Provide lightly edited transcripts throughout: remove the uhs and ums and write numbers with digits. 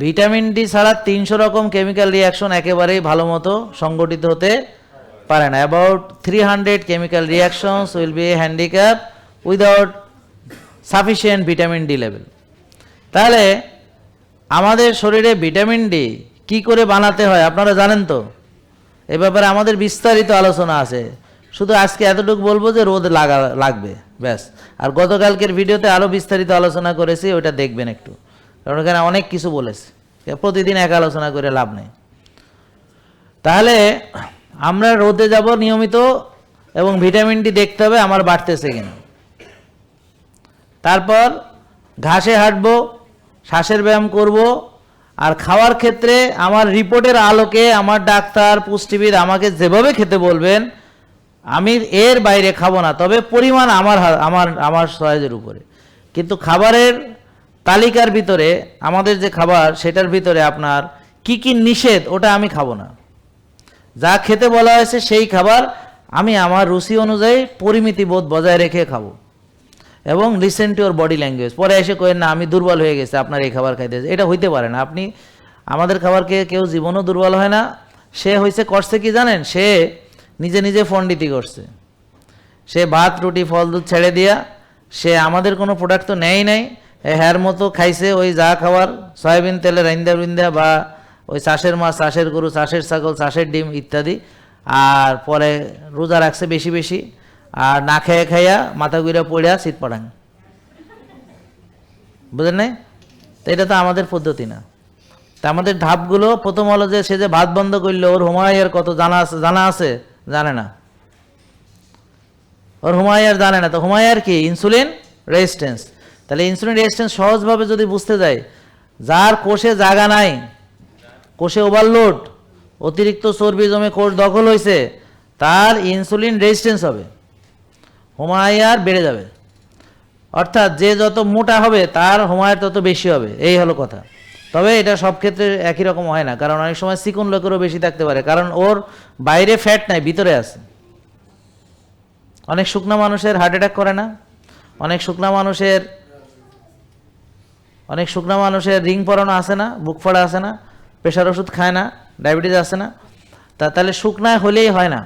Vitamin D ছাড়া 300 রকম chemical reaction একেবারেই ভালো মতো সংগঠিত হতে পারে না। About 300 chemical reactions will be handicap without sufficient vitamin D level. তাহলে আমাদের শরীরে ভিটামিন ডি কি করে বানাতে হয় আপনারা জানেন তো? এ ব্যাপারে আমাদের বিস্তারিত আলোচনা আছে। শুধু আজকে এতটুকু বলবো যে রোদ লাগবে ব্যাস। আর গতকালকের ভিডিওতে আরও বিস্তারিত আলোচনা করেছি, ওইটা দেখবেন একটু, কারণ ওখানে অনেক কিছু বলেছি। প্রতিদিন এক আলোচনা করে লাভ নেই। তাহলে আমরা রোদে যাব নিয়মিত এবং ভিটামিন ডি দেখতে হবে আমার বাড়তেছে কিনা। তারপর ঘাসে হাঁটবো, শ্বাসের ব্যায়াম করব। আর খাওয়ার ক্ষেত্রে আমার রিপোর্টের আলোকে আমার ডাক্তার পুষ্টিবিদ আমাকে যেভাবে খেতে বলবেন আমি এর বাইরে খাবো না, তবে পরিমাণ আমার সয়েজের উপরে। কিন্তু খাবারের তালিকার ভিতরে আমাদের যে খাবার সেটার ভিতরে আপনার কি কি নিষেধ ওটা আমি খাবো না। যা খেতে বলা হয়েছে সেই খাবার আমি আমার রুচি অনুযায়ী পরিমিতি বোধ বজায় রেখে খাবো। এবং listen to your body language. পরে এসে কয়েন না আমি দুর্বল হয়ে গেছে আপনার এই খাবার খাইতে, এটা হইতে পারে না। আপনি আমাদের খাবারকে কেউ জীবনও দুর্বল হয় না। সে হয়েছে করছে কি জানেন, সে নিজে নিজে পণ্ডিতি করছে। সে ভাত রুটি ফল দুধ ছেড়ে দিয়া সে আমাদের কোনো প্রোডাক্ট তো নেয় নাই, হ্যার মতো খাইছে ওই যা খাবার সয়াবিন তেলে রাইন্দা রুইন্দা বা ওই চাষের মাছ চাষের গরু চাষের ছাগল চাষের ডিম ইত্যাদি। আর পরে রোজা রাখছে বেশি বেশি, আর না খেয়ে খাইয়া মাথা গুইরা পড়িয়া শীত পড়াং, বুঝলেন নাই? তো এটা তো আমাদের পদ্ধতি না। তা আমাদের ধাপগুলো প্রথম হলো যে সে যে ভাত বন্ধ করলো ওর হুমায়ুর কত জানা আছে জানে না, ওর হুমায়ুর জানে না। তো হুমায়ুর কি? Insulin resistance. তাহলে ইনসুলিন রেজিস্ট্যান্স সহজভাবে যদি বুঝতে যাই, যার কোষে জায়গা নাই, কোষে ওভারলোড, অতিরিক্ত চর্বি জমে কোষ দখল হয়েছে, তার ইনসুলিন রেজিস্ট্যান্স হবে, হুমায়ুর বেড়ে যাবে। অর্থাৎ যে যত মোটা হবে তার হুমায়ুর তত বেশি হবে, এই হলো কথা। তবে এটা সব ক্ষেত্রে একই রকম হয় না, কারণ অনেক সময় চিকন লোকেরও বেশি থাকতে পারে, কারণ ওর বাইরে ফ্যাট নাই ভিতরে আছে। অনেক শুকনা মানুষের হার্ট অ্যাটাক করে না, অনেক শুকনা মানুষের রিং পরানো আছে না, বুক ফাড়া আছে না, প্রেশার ওষুধ খায় না, ডায়াবেটিস আছে না। তাহলে শুকনায় হলেই হয় না,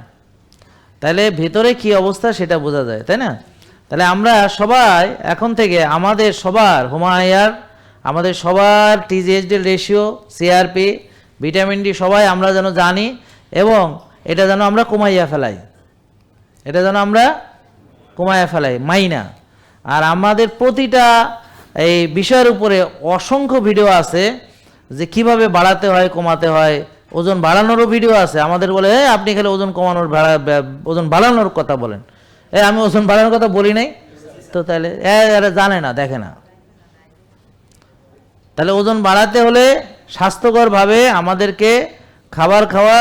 তাহলে ভেতরে কি অবস্থা সেটা বোঝা যায়, তাই না? তাহলে আমরা সবাই এখন থেকে আমাদের সবার হুমায়ুর, আমাদের সবার টিজিএইচডি রেশিও, সিআরপি, ভিটামিন ডি সবাই আমরা যেন জানি এবং এটা যেন আমরা কমাইয়া ফেলাই, মাইনা। আর আমাদের প্রতিটা এই বিষয়ের উপরে অসংখ্য ভিডিও আছে যে কিভাবে বাড়াতে হয় কমাতে হয়। ওজন বাড়ানোরও ভিডিও আছে। আমাদের বলে আপনি খালি ওজন বাড়ানোর কথা বলেন, আমি ওজন বাড়ানোর কথা বলি নাই তো। তাহলে এরা জানে না, দেখে না। তাহলে ওজন বাড়াতে হলে স্বাস্থ্যকরভাবে আমাদেরকে খাবার খাওয়া,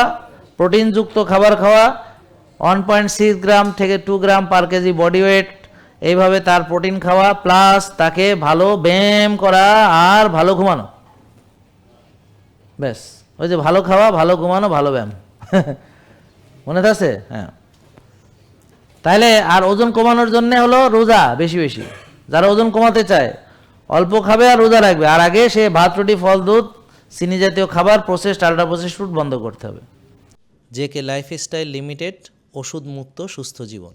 প্রোটিনযুক্ত খাবার খাওয়া, 1.6 গ্রাম থেকে 2 গ্রাম পার কেজি বডি ওয়েট, এইভাবে তার প্রোটিন খাওয়া, প্লাস তাকে ভালো ব্যায়াম করা আর ভালো ঘুমানো। ব্যাস, ওই যে ভালো খাওয়া, ভালো ঘুমানো, ভালো ব্যায়াম, মনে আছে? হ্যাঁ। তাহলে আর ওজন কমানোর জন্য হলো রোজা বেশি বেশি। যারা ওজন কমাতে চায় অল্প খাবে আর রোজা রাখবে, আর আগে সে ভাত রুটি ফল দুধ চিনি জাতীয় খাবার, প্রসেসড আল্ট্রা প্রসেসড ফুড বন্ধ করতে হবে। জেকে লাইফস্টাইল লিমিটেড, ওষুধ মুক্ত সুস্থ জীবন।